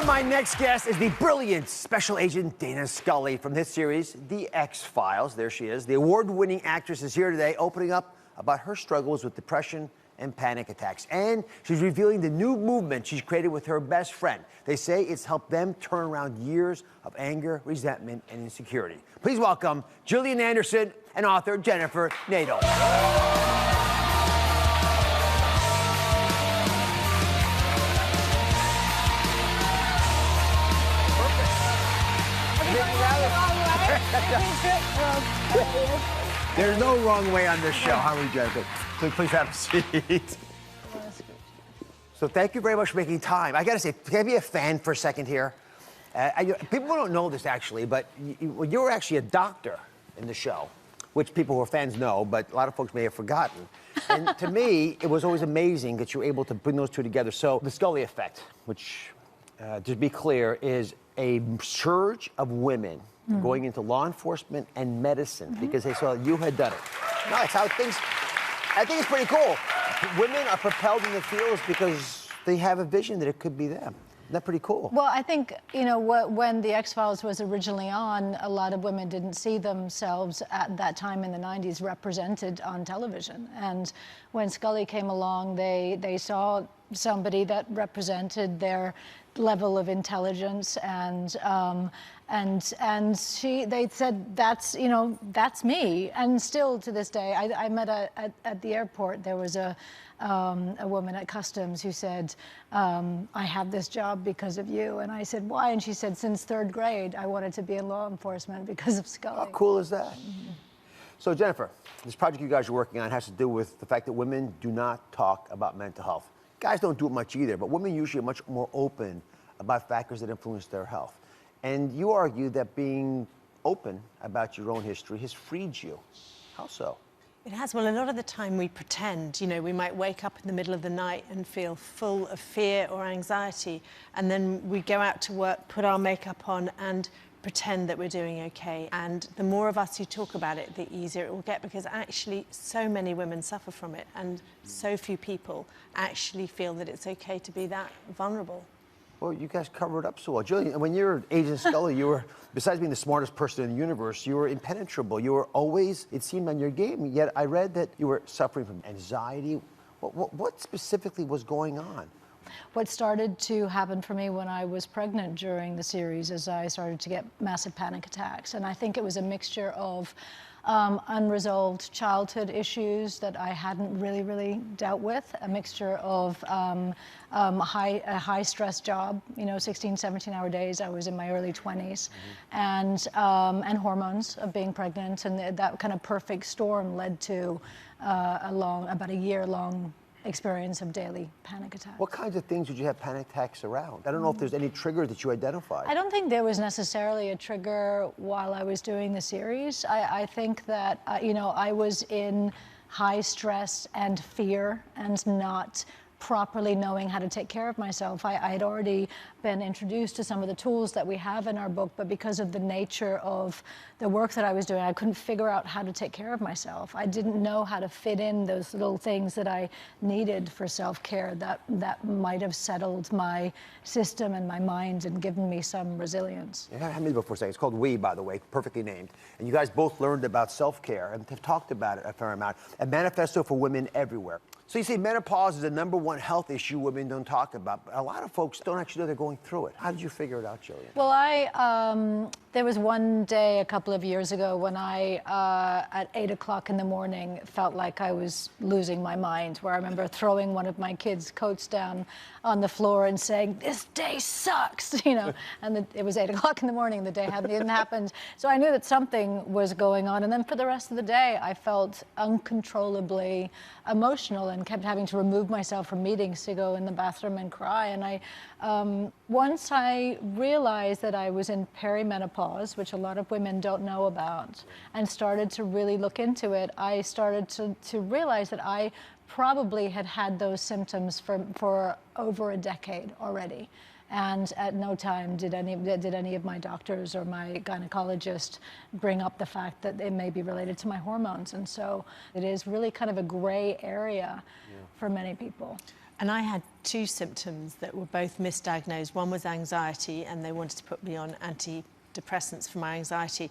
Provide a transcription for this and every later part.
My next guest is the brilliant Special Agent Dana Scully from his series, The X-Files. There she is. The award-winning actress is here today opening up about her struggles with depression and panic attacks. And she's revealing the new movement she's created with her best friend. They say it's helped them turn around years of anger, resentment, and insecurity. Please welcome Gillian Anderson and author Jennifer Nadel. There's no wrong way on this show. How are you, Jennifer? Please have a seat. So thank you very much for making time. I gotta say, can I be a fan for a second here? People don't know this actually, but you were actually a doctor in the show, which people who are fans know, but a lot of folks may have forgotten. And to me, it was always amazing that you were able to bring those two together. So the Scully effect, which, to be clear, is a surge of women going into law enforcement and medicine because they saw you had done it. No, it's how things, I think it's pretty cool. Women are propelled in the fields because they have a vision that it could be them. Isn't that pretty cool? Well, I think, you know, when The X-Files was originally on, a lot of women didn't see themselves at that time in the 90s represented on television. And when Scully came along, they saw somebody that represented their level of intelligence and they said, that's, you know, that's me. And still to this day, I met at the airport, there was a woman at customs who said, I have this job because of you. And I said, why? And she said, since third grade, I wanted to be in law enforcement because of Scully. How cool is that? So Jennifer, this project you guys are working on has to do with the fact that women do not talk about mental health. Guys don't do it much either, but women usually are much more open about factors that influence their health. And you argue that being open about your own history has freed you. How so? It has. Well, a lot of the time we pretend, you know, we might wake up in the middle of the night and feel full of fear or anxiety, and then we go out to work, put our makeup on, and pretend that we're doing okay. And the more of us who talk about it, the easier it will get, because actually so many women suffer from it, and so few people actually feel that it's okay to be that vulnerable. Well, you guys cover it up so well. Gillian, when you're Agent Scully, you were, besides being the smartest person in the universe, you were impenetrable. You were always, it seemed, on your game. Yet I read that you were suffering from anxiety. What specifically was going on? What started to happen for me when I was pregnant during the series is I started to get massive panic attacks. And I think it was a mixture of unresolved childhood issues that I hadn't really dealt with, a mixture of a high stress job, you know, 16, 17-hour days. I was in my early 20s, and hormones of being pregnant, and that kind of perfect storm led to about a year-long experience of daily panic attacks. What kinds of things did you have panic attacks around? I don't know if there's any trigger that you identified. I don't think there was necessarily a trigger while I was doing the series. I think that, you know, I was in high stress and fear and not properly knowing how to take care of myself. I had already been introduced to some of the tools that we have in our book, but because of the nature of the work that I was doing, I couldn't figure out how to take care of myself. I didn't know how to fit in those little things that I needed for self-care that might have settled my system and my mind and given me some resilience. Yeah, have me before a second. It's called We, by the way, perfectly named. And you guys both learned about self-care and have talked about it a fair amount. A manifesto for women everywhere. So you see, menopause is the #1 health issue women don't talk about, but a lot of folks don't actually know they're going through it. How did you figure it out, Gillian? Well, there was one day a couple of years ago when I, at 8 o'clock in the morning, felt like I was losing my mind, where I remember throwing one of my kids' coats down on the floor and saying, "This day sucks," you know, and it was 8 o'clock in the morning, the day hadn't even happened. So I knew that something was going on, and then for the rest of the day, I felt uncontrollably emotional and kept having to remove myself from meetings to go in the bathroom and cry. And once I realized that I was in perimenopause, which a lot of women don't know about, and started to really look into it, I started to realize that I probably had those symptoms for over a decade already. And at no time did any of my doctors or my gynecologist bring up the fact that it may be related to my hormones. And so it is really kind of a gray area for many people. And I had two symptoms that were both misdiagnosed. One was anxiety, and they wanted to put me on antidepressants for my anxiety.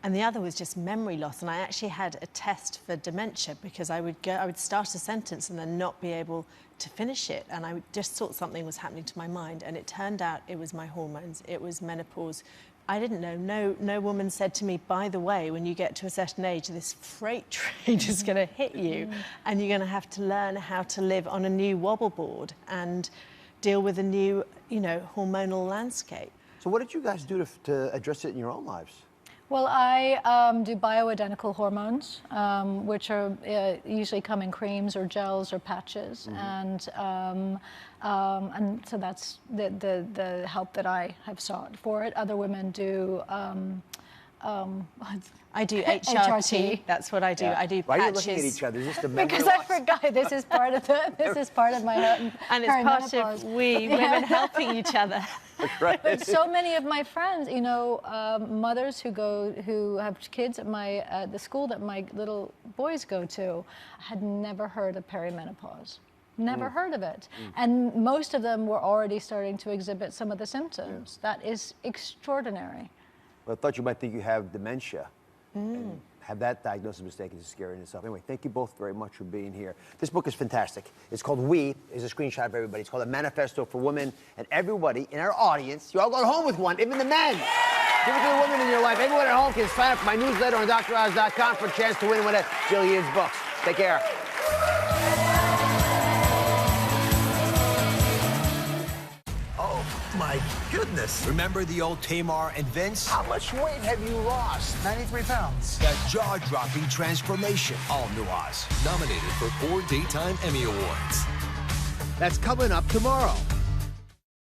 And the other was just memory loss. And I actually had a test for dementia because I would start a sentence and then not be able to finish it. And I just thought something was happening to my mind. And it turned out it was my hormones. It was menopause. I didn't know. No woman said to me, by the way, when you get to a certain age, this freight train is going to hit you and you're going to have to learn how to live on a new wobble board and deal with a new, hormonal landscape. So what did you guys do to address it in your own lives? Well, I do bioidentical hormones, which are usually come in creams or gels or patches, and so that's the help that I have sought for it. Other women do. I do HRT. That's what I do. Yeah. I do patches. Why are you looking at each other? Is this the memory Because loss? I forgot this is part of my And it's part of we women helping each other. Right. But so many of my friends, mothers who have kids at the school that my little boys go to, had never heard of perimenopause. Never heard of it. And most of them were already starting to exhibit some of the symptoms. Yeah. That is extraordinary. Well, I thought you might think you have dementia. And have that diagnosis mistaken is scary in itself. Anyway, thank you both very much for being here. This book is fantastic. It's called We. Is a screenshot of everybody. It's called A Manifesto for Women. And everybody in our audience, you're all going home with one, even the men. Give it to the women in your life. Everyone at home can sign up for my newsletter on DrOz.com for a chance to win one of Gillian's books. Take care. My goodness. Remember the old Tamar and Vince? How much weight have you lost? 93 pounds. That jaw-dropping transformation. All new Oz. Nominated for 4 Daytime Emmy Awards. That's coming up tomorrow.